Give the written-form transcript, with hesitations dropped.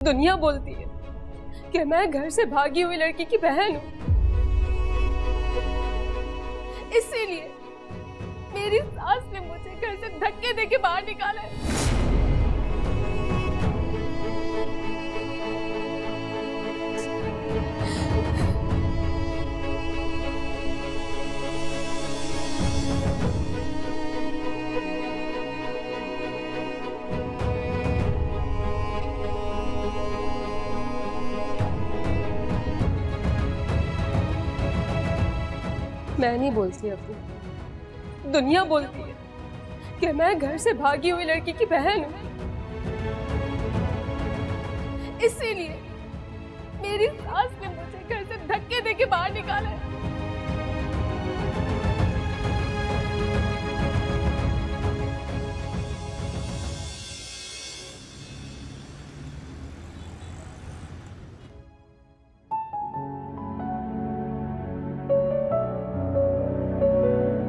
दुनिया बोलती है कि मैं घर से भागी हुई लड़की की बहन हूं, इसीलिए मेरी सास ने मुझे घर से धक्के देके बाहर निकाला है। मैं नहीं बोलती अभी, दुनिया बोलती है कि मैं घर से भागी हुई लड़की की बहन हूं, इसीलिए मेरी सास ने मुझे घर से धक्के देके बाहर निकाला है।